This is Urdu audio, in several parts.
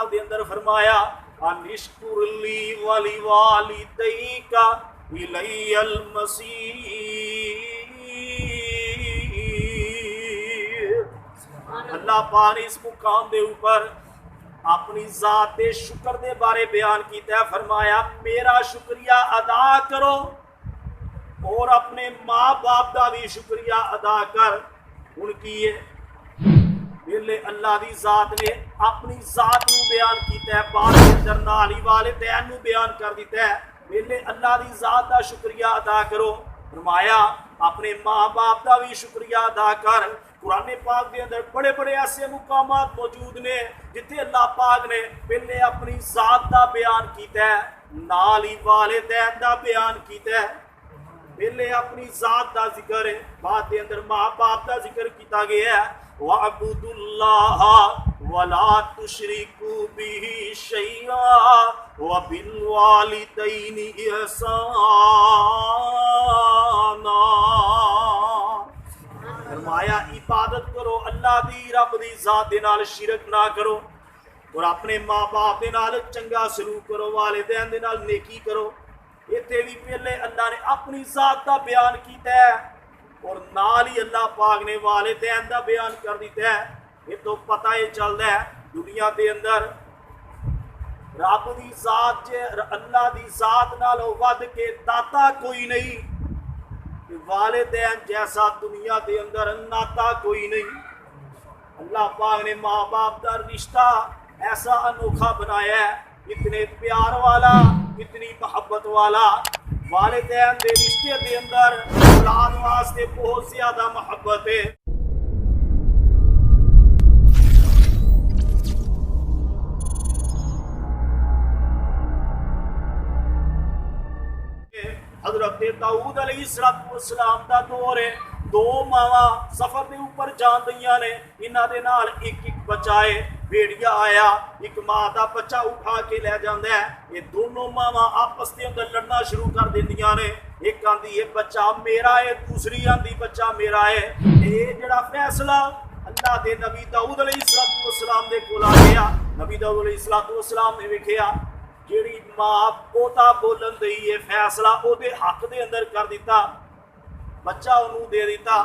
پاک دے اندر فرمایا انشکر لی ولی والدیکا الی المصیر۔ اللہ پاک نے اس مقام دے اوپر اپنی ذات شکر دے بارے بیان کیتا ہے، فرمایا میرا شکریہ ادا کرو اور اپنے ماں باپ کا بھی شکریہ ادا کر۔ ان کی پہلے اللہ دی ذات نے اپنی ذات نو بیان کیتا ہے، بعد اندر نال ہی والدین نو بیان کر دیتا ہے۔ پہلے اللہ دی ذات کا شکریہ ادا کرو، فرمایا اپنے ماں باپ کا بھی شکریہ ادا کر۔ قرآن پاک دے اندر بڑے بڑے ایسے مقامات موجود نے جتھے اللہ پاک نے پہلے اپنی ذات کا بیان کیتا ہے، نال ہی والدین کا بیان کیتا ہے۔ پہلے اپنی ذات کا ذکر ہے، بعد دے اندر ماں باپ کا ذکر کیتا گیا ہے۔ وَاعْبُدُوا اللَّهَ وَلَا تُشْرِكُوا بِهِ شَيْئًا وَبِالْوَالِدَيْنِ إِحْسَانًا۔ فرمایا عبادت کرو اللہ دی، رب دی ذات دے نال شرک نہ کرو، اور اپنے ماں باپ دے نال چنگا سلوک کرو، والدین دے نال نیکی کرو۔ اتنے بھی پہلے اللہ نے اپنی ذات کا بیان کیتا ہے اور نال ہی اللہ پاک نے والدین کا بیان کر دیتا ہے۔ یہ تو پتہ ہی چلتا ہے دنیا دے اندر رب دی ذات اللہ دی ذات نالوں ود کے داتا کوئی نہیں، والدین جیسا دنیا دے اندر ناتا کوئی نہیں۔ اللہ پاک نے ماں باپ کا رشتہ ایسا انوکھا بنایا ہے، اتنے پیار والا، اتنی محبت والا۔ والدین دے رشتے دے اندر اولاد واسطے بہت زیادہ محبت ہے۔ حضرت داؤد علیہ السلام دا دور ہے، دو ماواں سفر دے اوپر جان دیاں نے، انہاں دے نال ایک ایک بچہ ہے، بھیڑیا آیا ایک ماں دا بچہ اٹھا کے لے جاندا ہے۔ یہ دونوں ماواں آپس دے اندر لڑنا شروع کر دیندیاں نے، ایک آندی یہ بچہ میرا ہے، دوسری آندی بچہ میرا ہے۔ یہ جڑا فیصلہ اللہ دے نبی داؤد علیہ السلام دے کول آ گیا، نبی داؤد علیہ السلام نے ویکھیا جیڑی ماں پوتا بولن دئی ہے فیصلہ او دے حق دے اندر کر دیتا، بچہ انہوں دے دیتا۔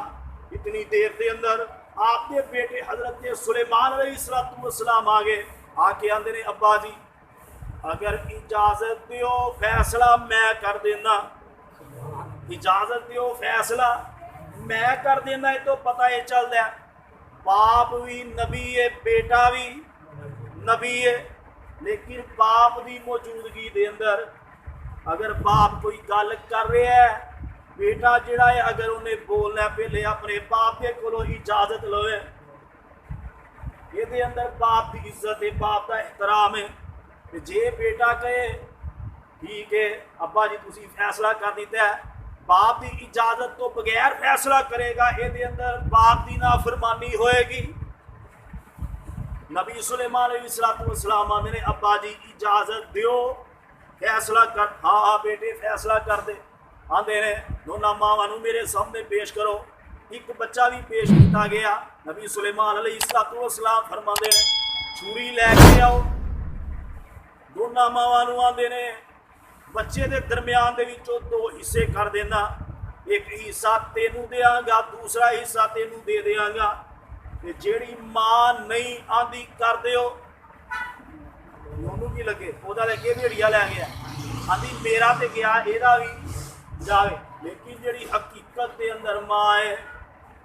اتنی دیر دے اندر آپ کے بیٹے حضرت سلیمان علیہ السلام آگے آ کے آندے نے ابا جی اگر اجازت دیو فیصلہ میں کر دینا، اجازت دیو فیصلہ میں کر دینا۔ یہ تو پتہ یہ چلتا ہے باپ بھی نبی ہے، بیٹا بھی نبی ہے، لیکن باپ دی موجودگی دے اندر اگر باپ کوئی گل کر رہا ہے، بیٹا جڑا ہے اگر انہیں بولنا ہے پہلے اپنے باپ کے کولو اجازت لوے۔ یہ دے اندر باپ دی عزت ہے، باپ دا احترام ہے۔ جے بیٹا کہے ٹھیک ہے ابا جی تسی فیصلہ کر دیتا ہے، باپ دی اجازت تو بغیر فیصلہ کرے گا، یہ دے اندر باپ دی نافرمانی ہوئے گی۔ نبی سلیمان علیہ السلام آندے نے ابا جی اجازت دیو فیصلہ کر۔ ہاں بیٹے فیصلہ کر دے۔ آندے نے دونوں ماواں نو میرے سامنے پیش کرو۔ ایک بچہ بھی پیش کیتا گیا۔ نبی سلیمان علیہ السلام فرماندے نے چھری لے کے آؤ۔ دونوں ماواں نو آندے نے بچے دے درمیان دے وچوں دو حصے کر دینا، ایک حصہ تینوں دیاں گا، دوسرا حصہ تینوں دے دیاں گا۔ جیڑی ماں نہیں آندی کر دیو، انہوں کی لگے وہ لگے بھیڑیا لے گیا، آندی میرا تے گیا ایدہ بھی جاوے، لیکن جیڑی حقیقت دے اندر ماں ہے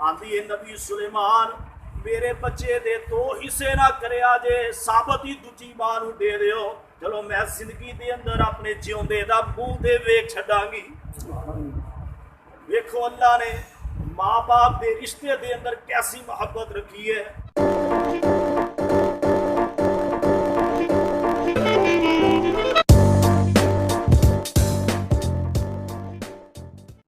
آندی ہے نبی سلیمان میرے بچے دے دو حصے نہ کرے آجے، ثابت ہی دوجی ماں نو دے دیو، چلو میں زندگی دے اندر اپنے جیوندے دا منہ دے ویکھ چھڈاں گی۔ دیکھو اللہ نے ماں باپ دے رشتے دے اندر کیسی محبت رکھی ہے۔